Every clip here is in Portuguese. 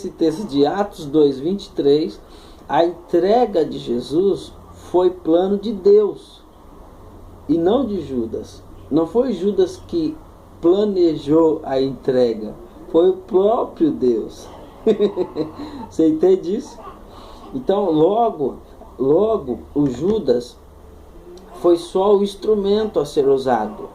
esse texto de Atos 2:23, a entrega de Jesus foi plano de Deus e não de Judas. Não foi Judas que planejou a entrega, foi o próprio Deus. Você entende isso? Então, logo, o Judas foi só o instrumento a ser usado.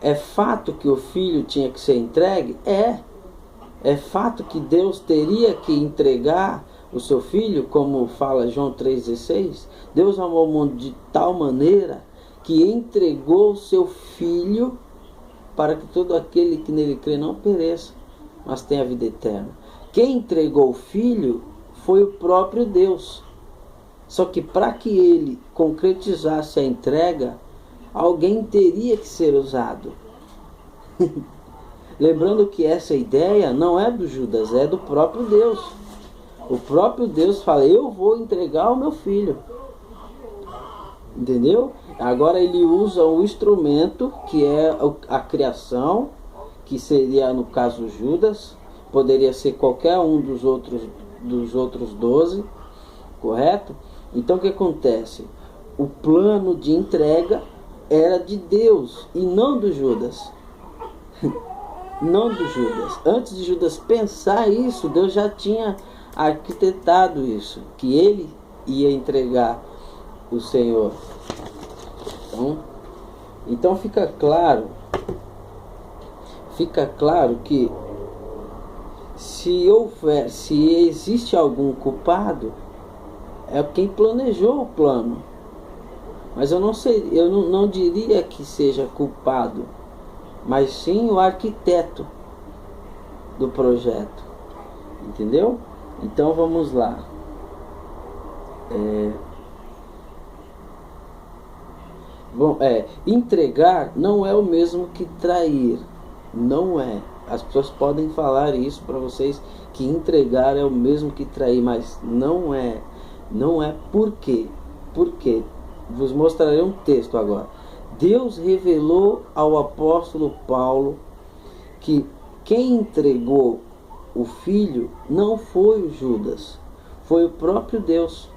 É fato que o filho tinha que ser entregue? É fato que Deus teria que entregar o seu filho, como fala João 3,16? Deus amou o mundo de tal maneira que entregou o seu filho para que todo aquele que nele crê não pereça, mas tenha a vida eterna. Quem entregou o filho foi o próprio Deus. Só que para que ele concretizasse a entrega, alguém teria que ser usado. Lembrando que essa ideia não é do Judas, é do próprio Deus. O próprio Deus fala: eu vou entregar o meu filho. Entendeu? Agora ele usa um instrumento que é a criação, que seria no caso Judas, poderia ser qualquer um dos outros 12, correto? Então o que acontece? O plano de entrega era de Deus e não do Judas. Não do Judas. Antes de Judas pensar isso, Deus já tinha arquitetado isso, que ele ia entregar o Senhor. Então fica claro que se existe algum culpado, é quem planejou o plano. Mas eu não diria que seja culpado, mas sim o arquiteto do projeto. Entendeu? Então vamos lá. Entregar não é o mesmo que trair. Não é. As pessoas podem falar isso para vocês, que entregar é o mesmo que trair, mas não é. Não é. Por quê? Porque vos mostrarei um texto agora. Deus revelou ao apóstolo Paulo que quem entregou o filho não foi o Judas, foi o próprio Deus.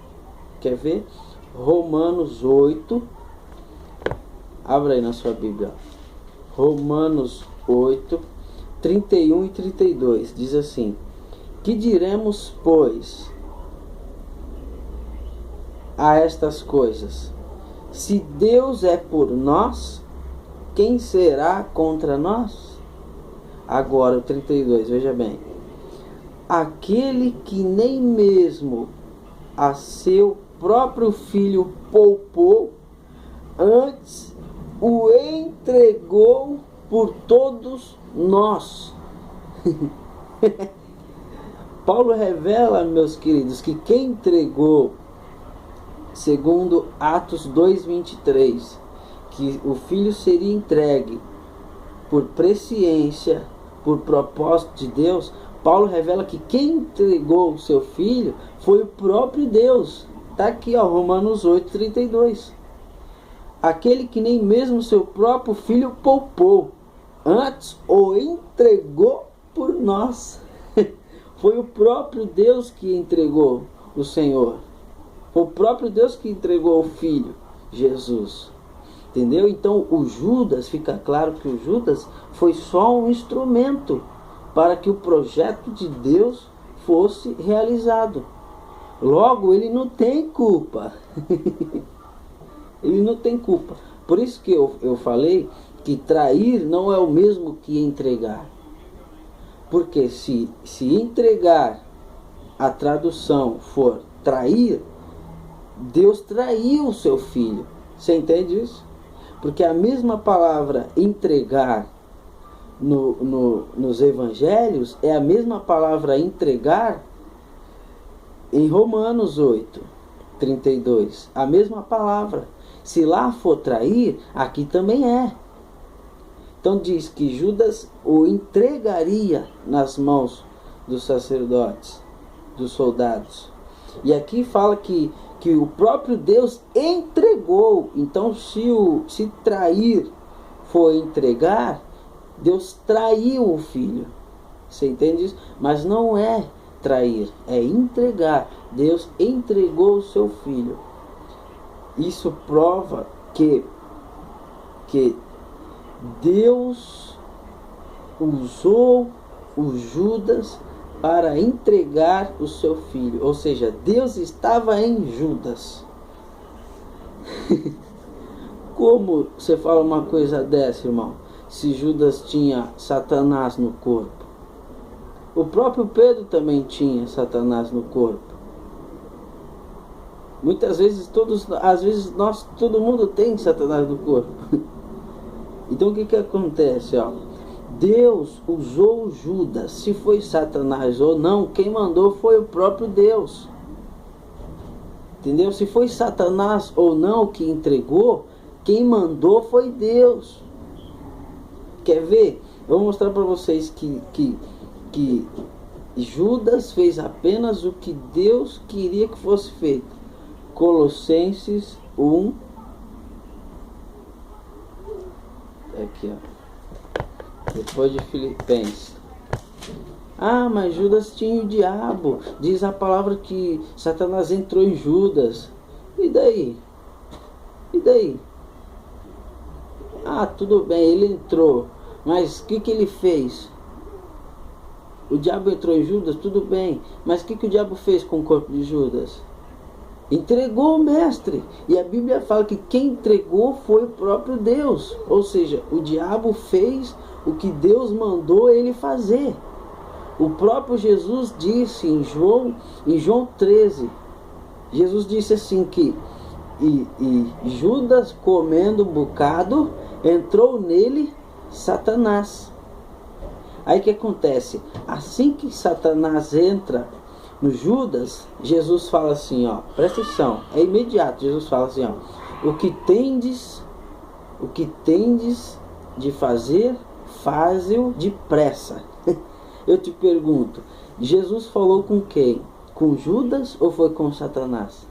Quer ver? Romanos 8. Abra aí na sua Bíblia. Romanos 8, 31 e 32. Diz assim: que diremos, pois, a estas coisas? Se Deus é por nós, quem será contra nós? Agora o 32, veja bem. Aquele que nem mesmo a seu próprio filho poupou, antes o entregou por todos nós. Paulo revela, meus queridos, que quem entregou, segundo Atos 2:23, que o filho seria entregue por presciência, por propósito de Deus. Paulo revela que quem entregou o seu filho foi o próprio Deus. Está aqui, ó, Romanos 8:32. Aquele que nem mesmo seu próprio filho poupou, antes o entregou por nós. Foi o próprio Deus que entregou o Senhor. Foi o próprio Deus que entregou o Filho, Jesus. Entendeu? Então o Judas, fica claro que o Judas foi só um instrumento para que o projeto de Deus fosse realizado. Logo, ele não tem culpa. Ele não tem culpa. Por isso que eu falei que trair não é o mesmo que entregar. Porque se entregar, a tradução for trair, Deus traiu o seu filho. Você entende isso? Porque a mesma palavra entregar nos evangelhos é a mesma palavra entregar em Romanos 8:32. A mesma palavra. Se lá for trair, aqui também é. Então diz que Judas o entregaria nas mãos dos sacerdotes, dos soldados. E aqui fala que o próprio Deus entregou. Então se trair for entregar, Deus traiu o filho. Você entende isso? Mas não é trair, é entregar. Deus entregou o seu filho. Isso prova que Deus usou o Judas para entregar o seu filho. Ou seja, Deus estava em Judas. Como você fala uma coisa dessa, irmão? Se Judas tinha Satanás no corpo. O próprio Pedro também tinha Satanás no corpo. Muitas vezes, todo mundo tem Satanás no corpo. Então o que acontece? Deus usou Judas. Se foi Satanás ou não, quem mandou foi o próprio Deus. Entendeu? Se foi Satanás ou não que entregou, quem mandou foi Deus. Quer ver? Eu vou mostrar para vocês que Judas fez apenas o que Deus queria que fosse feito. Colossenses 1. Aqui, depois de Filipenses. Mas Judas tinha o diabo. Diz a palavra que Satanás entrou em Judas. E daí? Tudo bem, ele entrou. Mas o que ele fez? O diabo entrou em Judas, tudo bem. Mas o que o diabo fez com o corpo de Judas? Entregou o mestre. E a Bíblia fala que quem entregou foi o próprio Deus. Ou seja, o diabo fez o que Deus mandou ele fazer. O próprio Jesus disse em João 13, Jesus disse assim que e Judas, comendo um bocado, entrou nele Satanás. Aí o que acontece? Assim que Satanás entra no Judas, Jesus fala assim, presta atenção, é imediato. Jesus fala assim, o que tendes de fazer, faze-o depressa. Eu te pergunto, Jesus falou com quem? Com Judas ou foi com Satanás?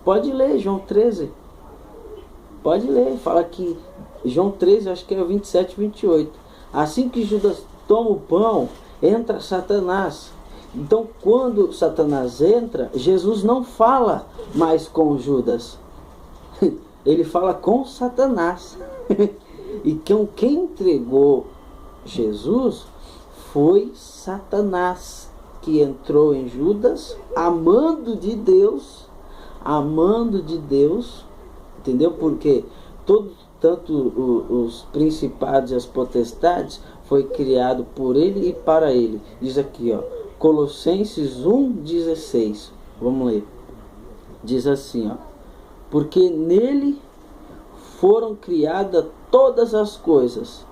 Pode ler João 13. Pode ler, fala que João 13, acho que é o 27, 28. Assim que Judas toma o pão, entra Satanás. Então quando Satanás entra, Jesus não fala mais com Judas. Ele fala com Satanás. E quem entregou Jesus foi Satanás, que entrou em Judas, amando de Deus, entendeu? Porque tanto os principados e as potestades foi criado por ele e para ele. Diz aqui, Colossenses 1,16. Vamos ler. Diz assim, porque nele foram criadas todas as coisas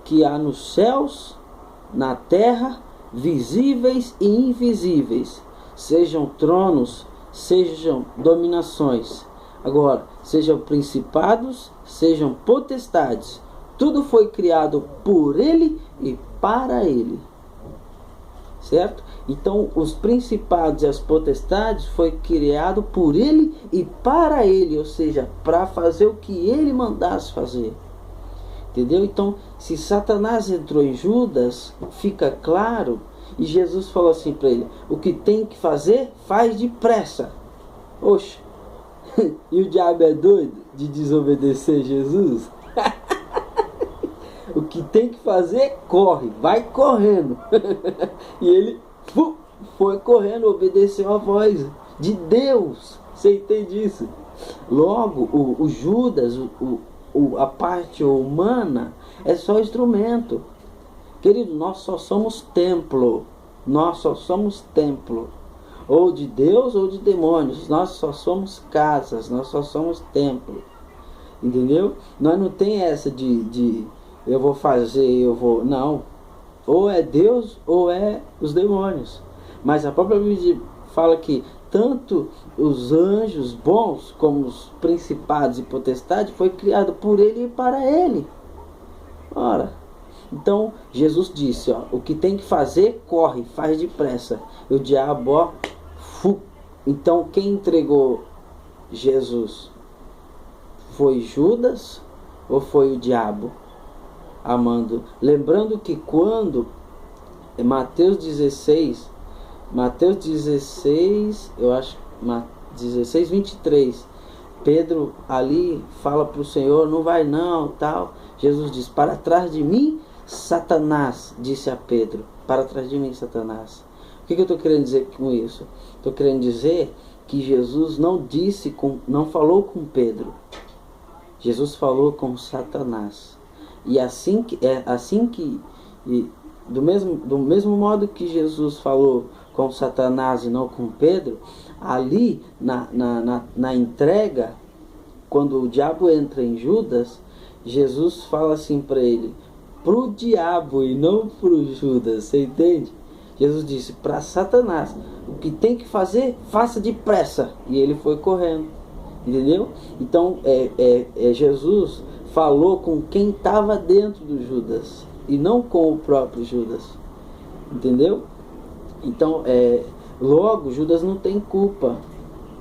que há nos céus, na terra, visíveis e invisíveis, sejam tronos, sejam dominações, agora, sejam principados, sejam potestades, tudo foi criado por ele e para ele. Certo? Então, os principados e as potestades foi criado por ele e para ele, ou seja, para fazer o que ele mandasse fazer. Entendeu? Então, se Satanás entrou em Judas, fica claro, e Jesus falou assim para ele, o que tem que fazer, faz depressa. Oxe, e o diabo é doido de desobedecer Jesus? O que tem que fazer, corre, vai correndo. E ele foi correndo, obedeceu a voz de Deus. Você entende isso? Logo, o Judas, a parte humana, é só instrumento. Querido, nós só somos templo. Nós só somos templo. Ou de Deus ou de demônios. Nós só somos casas, nós só somos templo. Entendeu? Nós não tem essa de eu vou fazer, eu vou... Não. Ou é Deus ou é os demônios. Mas a própria Bíblia fala que tanto os anjos bons como os principados e potestades foi criado por ele e para ele. Ora, então Jesus disse, o que tem que fazer, corre, faz depressa. E o diabo, Então quem entregou Jesus? Foi Judas ou foi o diabo? amando. Lembrando que quando Mateus 16, eu acho, 16, 23, Pedro ali fala para o Senhor, não vai não, tal. Jesus diz, para trás de mim, Satanás, disse a Pedro, para trás de mim, Satanás. O que eu estou querendo dizer com isso? Estou querendo dizer que Jesus não falou com Pedro. Jesus falou com Satanás. E do mesmo modo que Jesus falou com Satanás e não com Pedro, ali na entrega, quando o diabo entra em Judas, Jesus fala assim para ele, pro diabo e não pro Judas, você entende? Jesus disse para Satanás, o que tem que fazer, faça depressa. E ele foi correndo, entendeu? Então Jesus falou com quem estava dentro do Judas e não com o próprio Judas, entendeu? Então logo Judas não tem culpa,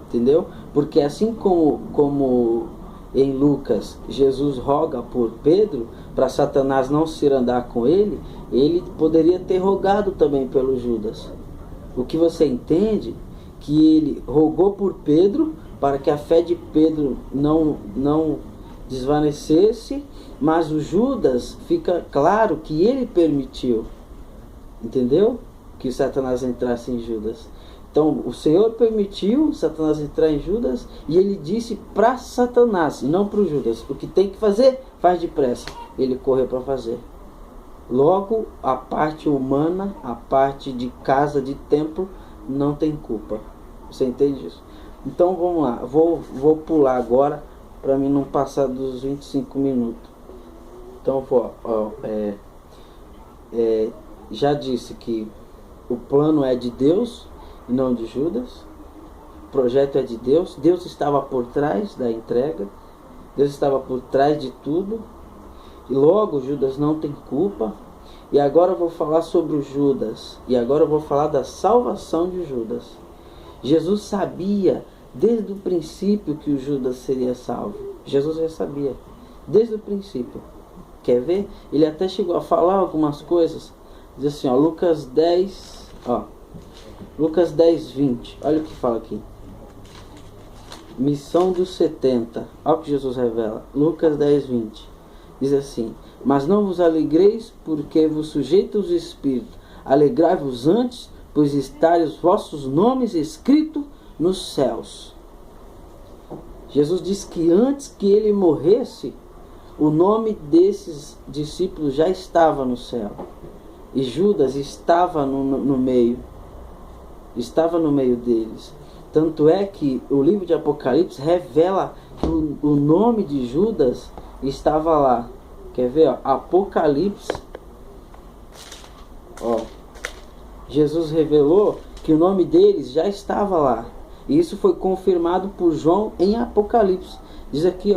entendeu? Porque assim como em Lucas Jesus roga por Pedro para Satanás não se andar com ele, ele poderia ter rogado também pelo Judas. O que você entende? Que ele rogou por Pedro para que a fé de Pedro não desvanecesse, mas o Judas, fica claro que ele permitiu, entendeu? Que Satanás entrasse em Judas. Então o Senhor permitiu Satanás entrar em Judas e ele disse para Satanás e não para o Judas, o que tem que fazer, faz depressa. Ele correu para fazer. Logo, a parte humana, a parte de casa, de templo, não tem culpa. Você entende isso? Então vamos lá, vou pular agora para mim não passar dos 25 minutos. Então já disse que o plano é de Deus e não de Judas. O projeto é de Deus. Deus estava por trás da entrega. Deus estava por trás de tudo. E logo Judas não tem culpa. E agora eu vou falar sobre o Judas. E agora eu vou falar da salvação de Judas. Jesus sabia desde o princípio que o Judas seria salvo. Jesus já sabia desde o princípio. Quer ver? Ele até chegou a falar algumas coisas. Diz assim, Lucas 10, Lucas 10, 20. Olha o que fala aqui. Missão dos 70. Olha o que Jesus revela. Lucas 10, 20. Diz assim, mas não vos alegreis porque vos sujeita os espíritos. Alegrai-vos antes, pois estarem os vossos nomes escritos nos céus. Jesus disse que antes que ele morresse, o nome desses discípulos já estava no céu. E Judas estava no meio. Estava no meio deles. Tanto é que o livro de Apocalipse revela que o nome de Judas estava lá. Quer ver? Apocalipse. Jesus revelou que o nome deles já estava lá. E isso foi confirmado por João em Apocalipse. Diz aqui,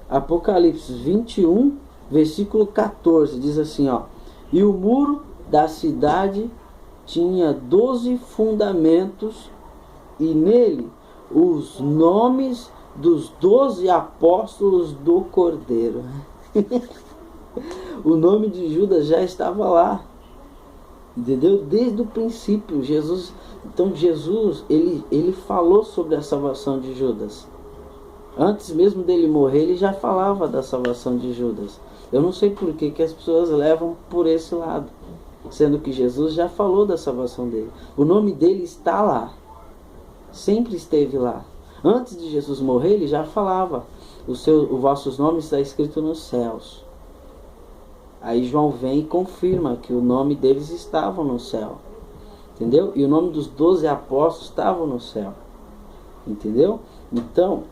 Apocalipse 21, versículo 14. Diz assim, e o muro da cidade tinha 12 fundamentos e nele os nomes dos 12 apóstolos do Cordeiro. O nome de Judas já estava lá, entendeu? Desde o princípio. Então Jesus ele falou sobre a salvação de Judas. Antes mesmo dele morrer, ele já falava da salvação de Judas. Eu não sei por que as pessoas levam por esse lado, sendo que Jesus já falou da salvação dele. O nome dele está lá, sempre esteve lá. Antes de Jesus morrer, ele já falava, os vossos nomes está escrito nos céus. Aí João vem e confirma que o nome deles estava no céu, entendeu? E o nome dos 12 apóstolos estava no céu, entendeu? Então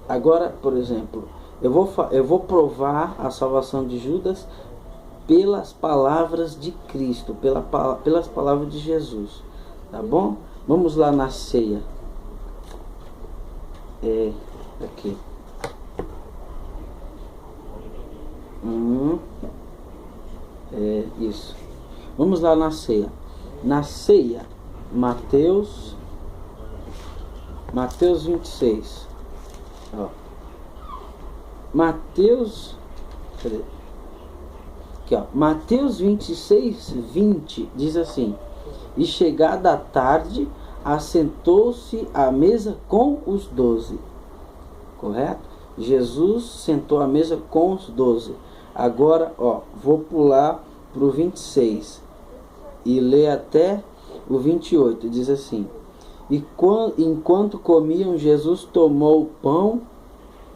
agora, por exemplo, eu vou provar a salvação de Judas pelas palavras de Cristo, pelas palavras de Jesus, tá bom? Vamos lá na ceia. Aqui. Isso. Vamos lá na ceia. Na ceia, Mateus 26. Aqui, ó, Mateus 26, 20 diz assim: e chegada a tarde, assentou-se à mesa com os 12. Correto? Jesus sentou à mesa com os 12. Agora, ó, vou pular para o 26 e ler até o 28. Diz assim: e enquanto comiam, Jesus tomou o pão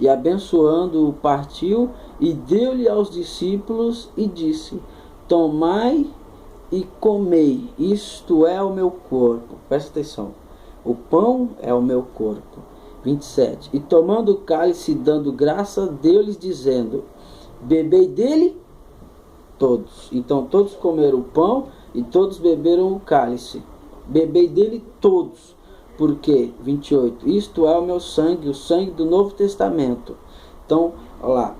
e, abençoando-o, partiu e deu-lhe aos discípulos e disse: tomai e comei, isto é o meu corpo. Presta atenção, o pão é o meu corpo. 27. E tomando o cálice, dando graça, deu-lhes dizendo: bebei dele todos. Então todos comeram o pão e todos beberam o cálice. Bebei dele todos. Porque, 28, isto é o meu sangue, o sangue do Novo Testamento. Então, olha lá,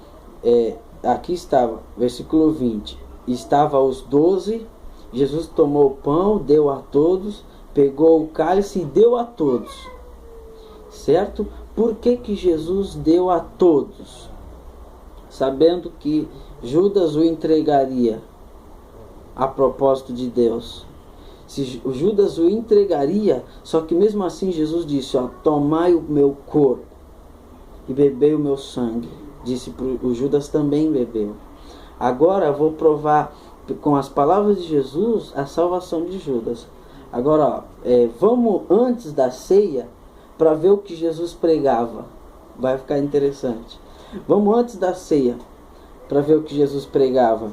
aqui estava, versículo 20, estava os 12, Jesus tomou o pão, deu a todos, pegou o cálice e deu a todos. Certo? Por que Jesus deu a todos? Sabendo que Judas o entregaria a propósito de Deus. Se o Judas o entregaria, só que mesmo assim Jesus disse: ó, tomai o meu corpo e bebei o meu sangue. Disse o Judas também bebeu. Agora eu vou provar com as palavras de Jesus a salvação de Judas. Agora, ó, vamos antes da ceia para ver o que Jesus pregava. Vai ficar interessante. Vamos antes da ceia para ver o que Jesus pregava.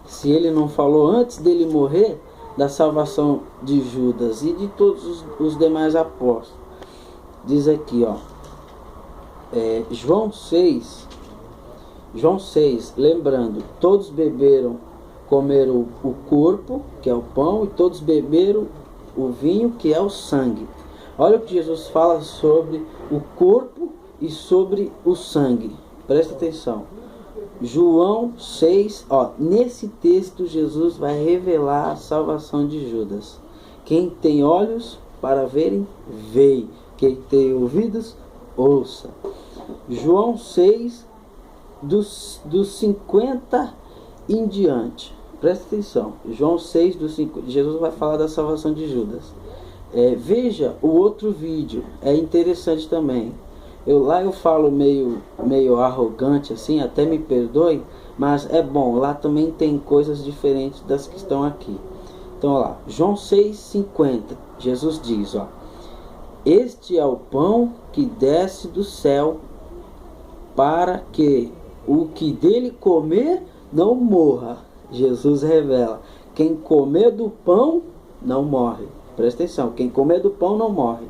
Se ele não falou antes dele morrer da salvação de Judas e de todos os demais apóstolos. Diz aqui, ó, João 6, lembrando, todos beberam, comeram o corpo, que é o pão, e todos beberam o vinho, que é o sangue. Olha o que Jesus fala sobre o corpo e sobre o sangue. Presta atenção. João 6, ó, nesse texto Jesus vai revelar a salvação de Judas. Quem tem olhos para verem, vê. Quem tem ouvidos, ouça. João 6, dos 50 em diante. Presta atenção. João 6, dos 50, Jesus vai falar da salvação de Judas. Veja o outro vídeo, é interessante também. Lá eu falo meio arrogante assim, até me perdoe, mas é bom, lá também tem coisas diferentes das que estão aqui. Então, olha lá, João 6,50, Jesus diz, ó: este é o pão que desce do céu, para que o que dele comer não morra. Jesus revela: quem comer do pão não morre. Presta atenção, quem comer do pão não morre.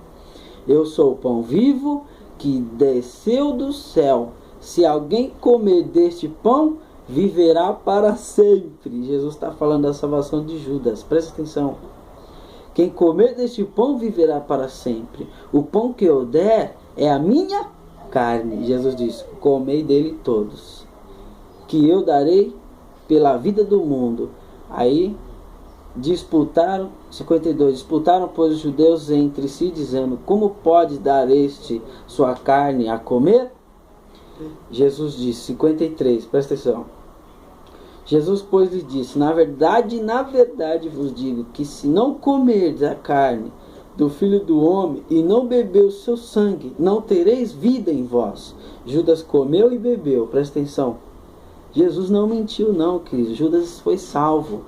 Eu sou o pão vivo que desceu do céu. Se alguém comer deste pão, viverá para sempre. Jesus está falando da salvação de Judas. Presta atenção. Quem comer deste pão viverá para sempre. O pão que eu der é a minha carne. Jesus disse: comei dele todos, que eu darei pela vida do mundo. Aí disputaram, 52, disputaram, pois, os judeus entre si, dizendo: como pode dar este sua carne a comer? Jesus disse, 53, presta atenção. Jesus, pois, lhe disse: na verdade vos digo, que se não comerdes a carne do Filho do Homem e não beber o seu sangue, não tereis vida em vós. Judas comeu e bebeu, presta atenção. Jesus não mentiu não, querido. Judas foi salvo.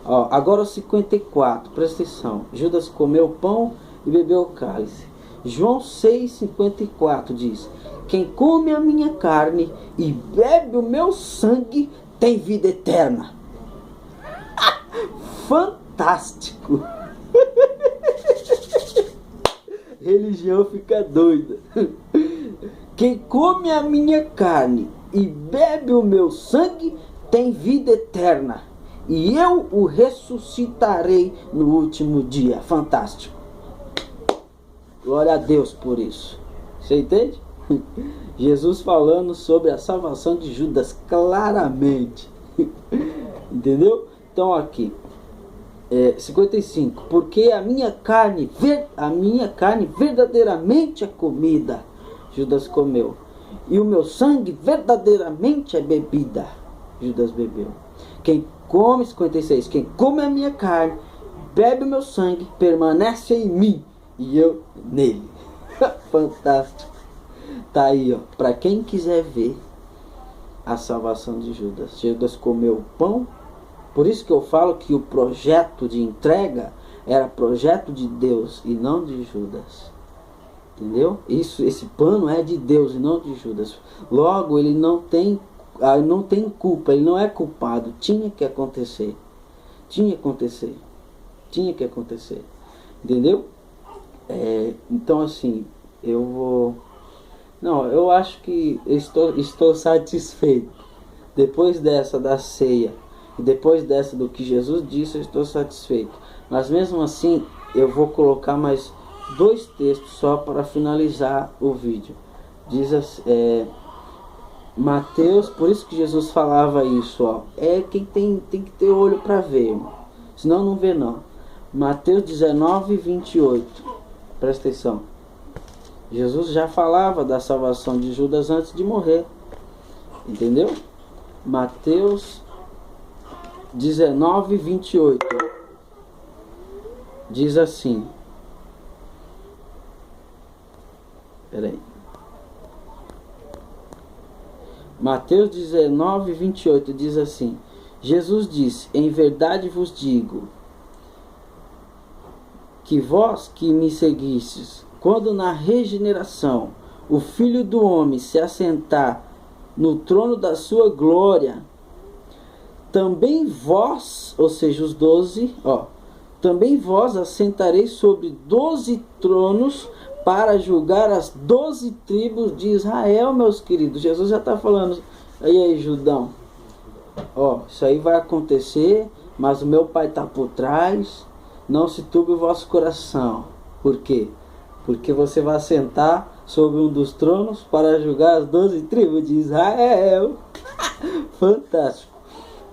Ó, agora o 54, presta atenção. Judas comeu o pão e bebeu o cálice. João 6,54 diz: quem come a minha carne e bebe o meu sangue tem vida eterna. Fantástico. Religião fica doida. Quem come a minha carne e bebe o meu sangue tem vida eterna, e eu o ressuscitarei no último dia. Fantástico. Glória a Deus por isso. Você entende? Jesus falando sobre a salvação de Judas claramente. Entendeu? Então aqui 55. Porque a minha carne verdadeiramente é comida, Judas comeu, e o meu sangue verdadeiramente é bebida, Judas bebeu. Quem come, 56, quem come a minha carne, bebe o meu sangue, permanece em mim e eu nele. Fantástico. Tá aí, ó, para quem quiser ver a salvação de Judas. Judas comeu o pão. Por isso que eu falo que o projeto de entrega era projeto de Deus e não de Judas. Entendeu? Esse pano é de Deus e não de Judas. Logo, ele não tem culpa, ele não é culpado. Tinha que acontecer. Tinha que acontecer. Entendeu? Então, assim, eu acho que estou satisfeito. Depois dessa da ceia e depois dessa do que Jesus disse, eu estou satisfeito. Mas mesmo assim, eu vou colocar mais 2 textos só para finalizar o vídeo. Diz assim, Mateus, por isso que Jesus falava isso, ó. Quem tem que ter olho para ver, irmão. Senão não vê não. Mateus 19, 28. Presta atenção. Jesus já falava da salvação de Judas antes de morrer. Entendeu? Mateus 19, 28. Diz assim. Peraí. Mateus 19, 28 diz assim: Jesus disse: em verdade vos digo, que vós que me seguistes, quando na regeneração o Filho do Homem se assentar no trono da sua glória, também vós, ou seja, os 12, também vós assentareis sobre 12 tronos para julgar as 12 tribos de Israel, meus queridos. Jesus já está falando, aí, Judão, isso aí vai acontecer, mas o meu Pai está por trás, não se turbe o vosso coração. Por quê? Porque você vai sentar sobre um dos tronos para julgar as 12 tribos de Israel. Fantástico.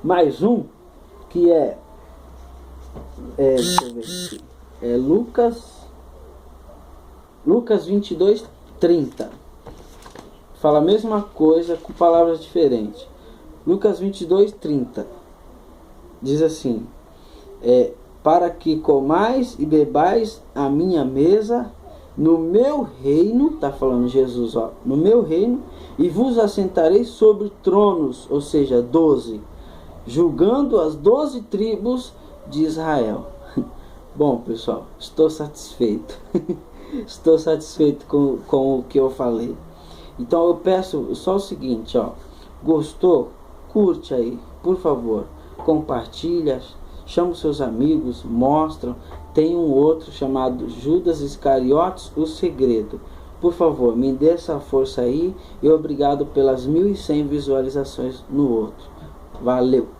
Mais um, que deixa eu ver aqui, Lucas 22, 30. Fala a mesma coisa com palavras diferentes. Lucas 22, 30. Diz assim: para que comais e bebais a minha mesa no meu reino, está falando Jesus, no meu reino, e vos assentarei sobre tronos, ou seja, 12, julgando as 12 tribos de Israel. Bom, pessoal, estou satisfeito. Estou satisfeito com o que eu falei. Então eu peço só o seguinte, gostou? Curte aí, por favor, compartilha, chama os seus amigos, mostra. Tem um outro chamado Judas Iscariotes, o Segredo. Por favor, me dê essa força aí e obrigado pelas 1.100 visualizações no outro. Valeu!